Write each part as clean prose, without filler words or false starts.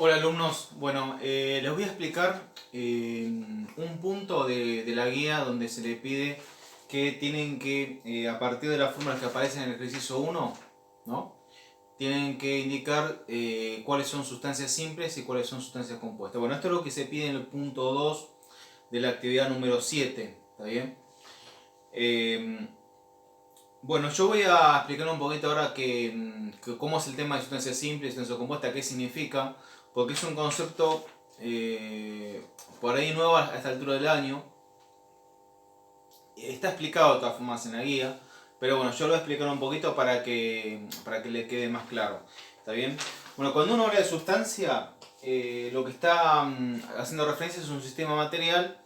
Hola alumnos, bueno, les voy a explicar un punto de la guía donde se le pide que tienen que, a partir de las fórmulas que aparecen en el ejercicio 1, ¿no? Tienen que indicar cuáles son sustancias simples y cuáles son sustancias compuestas. Bueno, esto es lo que se pide en el punto 2 de la actividad número 7, ¿está bien? Bueno, yo voy a explicar un poquito ahora cómo es el tema de sustancia simple y sustancia compuesta, qué significa, porque es un concepto por ahí nuevo a esta altura del año. Está explicado de todas formas en la guía, pero bueno, yo lo voy a explicar un poquito para que le quede más claro. ¿Está bien? Bueno, cuando uno habla de sustancia, lo que está haciendo referencia es un sistema material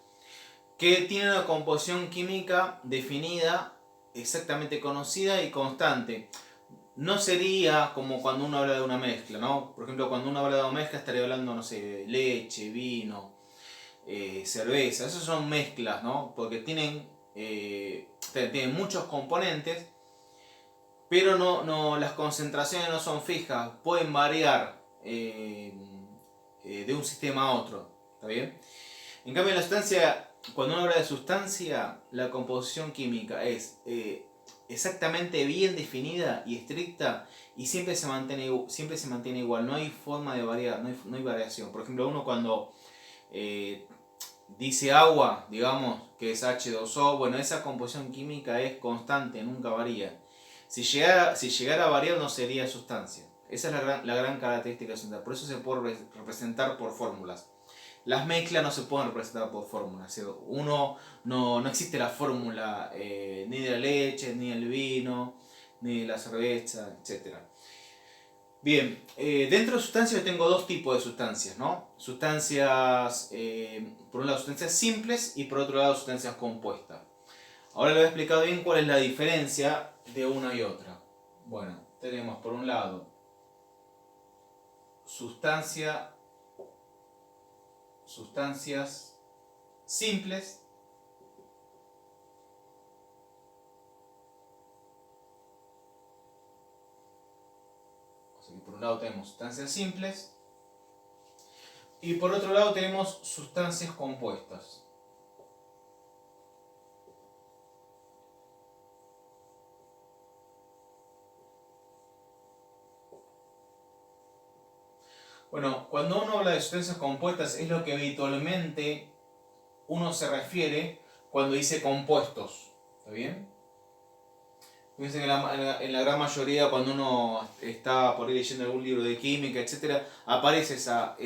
que tiene una composición química definida, exactamente conocida y constante. No sería como cuando uno habla de una mezcla, ¿no? Por ejemplo, cuando uno habla de una mezcla estaría hablando, no sé, de leche, vino, cerveza. Esas son mezclas, ¿no? Porque tienen muchos componentes, pero las concentraciones no son fijas, pueden variar de un sistema a otro. ¿Está bien? En cambio, la sustancia, cuando uno habla de sustancia, la composición química es exactamente bien definida y estricta y siempre se mantiene igual. No hay forma de variar, no hay variación. Por ejemplo, uno cuando eh, dice agua, digamos que es H2O, bueno, esa composición química es constante, nunca varía. Si llegara a variar, no sería sustancia. Esa es la gran característica de la sustancia. Por eso se puede representar por fórmulas. Las mezclas no se pueden representar por fórmulas. No existe la fórmula ni de la leche, ni del vino, ni de la cerveza, etc. Bien, dentro de sustancias yo tengo dos tipos de sustancias, ¿no? Sustancias, por un lado sustancias simples y por otro lado sustancias compuestas. Ahora le voy a explicar bien cuál es la diferencia de una y otra. Bueno, tenemos por un lado sustancias simples. Por un lado tenemos sustancias simples y por otro lado tenemos sustancias compuestas. Bueno, cuando uno habla de sustancias compuestas es lo que habitualmente uno se refiere cuando dice compuestos. ¿Está bien? Fíjense que en la gran mayoría, cuando uno está por ahí leyendo algún libro de química, etc., aparece esa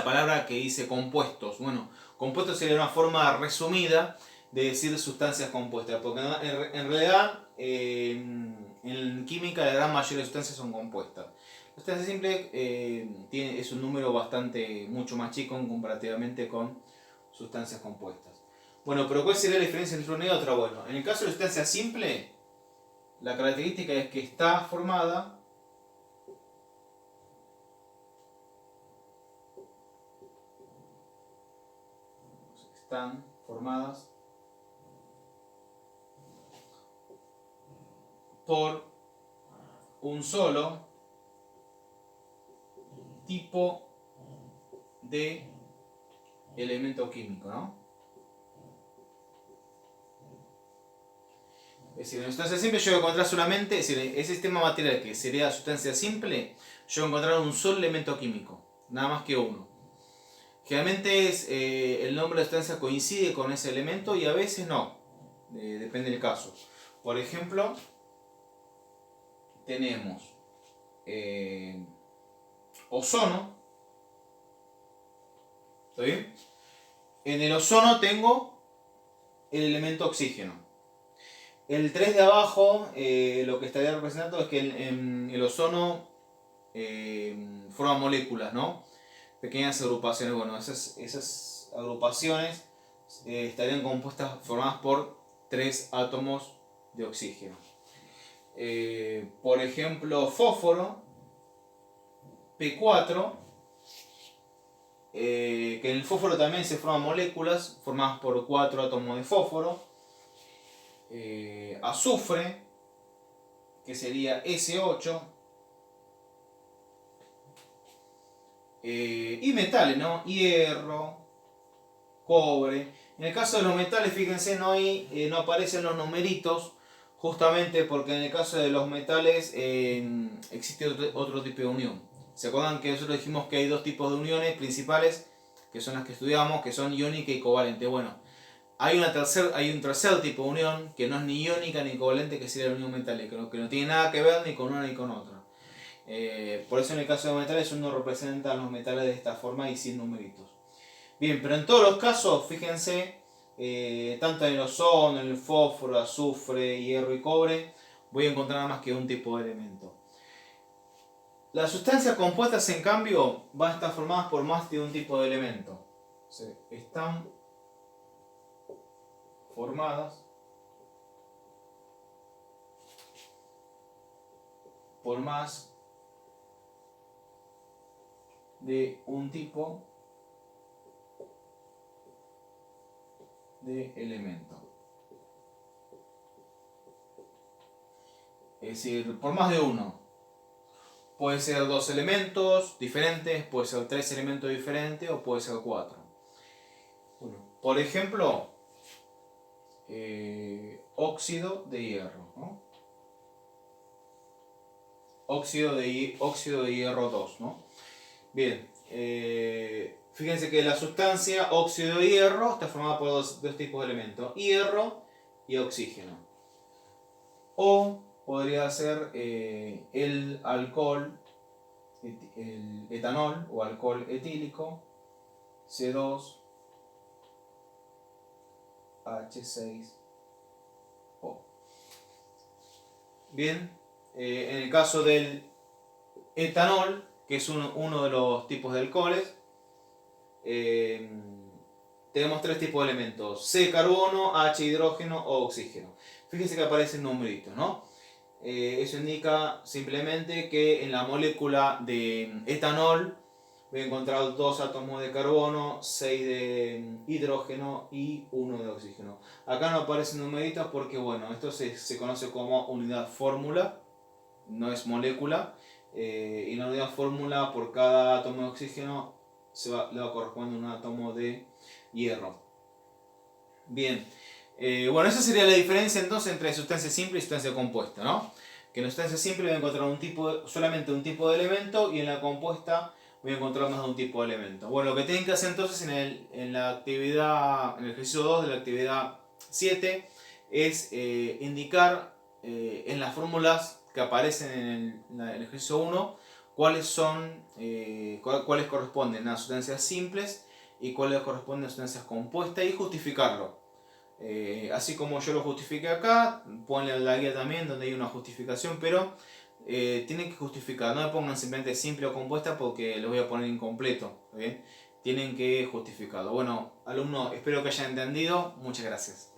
palabra que dice compuestos. Bueno, compuestos sería una forma resumida de decir sustancias compuestas, porque en realidad en química la gran mayoría de sustancias son compuestas. La sustancia simple es un número mucho más chico comparativamente con sustancias compuestas. Bueno, pero ¿cuál sería la diferencia entre una y otra? Bueno, en el caso de la sustancia simple, la característica es que están formadas por un solo tipo de elemento químico, ¿no? Es decir, en sustancia simple yo voy a encontrar solamente, es decir, ese sistema material que sería sustancia simple, yo voy a encontrar un solo elemento químico, nada más que uno. Generalmente el nombre de la sustancia coincide con ese elemento y a veces no, depende del caso. Por ejemplo, tenemos ozono, ¿está bien? En el ozono tengo el elemento oxígeno. El 3 de abajo, lo que estaría representando es que el ozono forma moléculas, ¿no? Pequeñas agrupaciones. Bueno, esas agrupaciones estarían formadas por 3 átomos de oxígeno. Por ejemplo, fósforo, P4, que en el fósforo también se forman moléculas formadas por 4 átomos de fósforo. Azufre, que sería S8, y metales, ¿no? Hierro, cobre. En el caso de los metales, fíjense, no aparecen los numeritos, justamente porque en el caso de los metales existe otro tipo de unión. ¿Se acuerdan que nosotros dijimos que hay dos tipos de uniones principales, que son las que estudiamos, que son iónica y covalente? Bueno, hay un tercer tipo de unión que no es ni iónica ni covalente, que sería la unión metálica, que no tiene nada que ver ni con una ni con otra. Por eso en el caso de metales uno representa los metales de esta forma y sin numeritos. Bien, pero en todos los casos, fíjense, tanto en el ozono, en el fósforo, azufre, hierro y cobre, voy a encontrar nada más que un tipo de elemento. Las sustancias compuestas, en cambio, van a estar formadas por más de un tipo de elemento. Están formadas por más de un tipo de elemento. Es decir, por más de uno. Puede ser dos elementos diferentes, puede ser tres elementos diferentes o puede ser cuatro. Bueno, por ejemplo, óxido de hierro, ¿no? Óxido de hierro 2, ¿no? Bien, fíjense que la sustancia óxido de hierro está formada por dos tipos de elementos, hierro y oxígeno. O podría ser el alcohol, el etanol o alcohol etílico, C2H6O. Bien, en el caso del etanol, que es uno de los tipos de alcoholes, tenemos tres tipos de elementos: C, carbono, H, hidrógeno o oxígeno. Fíjense que aparecen numeritos, ¿no? Eso indica simplemente que en la molécula de etanol voy a encontrar 2 átomos de carbono, 6 de hidrógeno y 1 de oxígeno. Acá no aparecen numeritos porque, bueno, esto se conoce como unidad fórmula, no es molécula. Y la unidad fórmula, por cada átomo de oxígeno le va a corresponder un átomo de hierro. Bien, bueno, esa sería la diferencia entonces entre sustancia simple y sustancia compuesta, ¿no? Que en la sustancia simple voy a encontrar solamente un tipo de elemento, y en la compuesta voy a encontrar más de un tipo de elemento. Bueno, lo que tienen que hacer entonces en la actividad, en el ejercicio 2 de la actividad 7, es indicar en las fórmulas que aparecen en el ejercicio 1 cuáles corresponden a sustancias simples y cuáles corresponden a sustancias compuestas, y justificarlo. Así como yo lo justifiqué acá, ponle la guía también donde hay una justificación, pero tienen que justificar, no me pongan simplemente simple o compuesta porque lo voy a poner incompleto, ¿bien? Tienen que justificarlo. Bueno, alumno, espero que hayan entendido. Muchas gracias.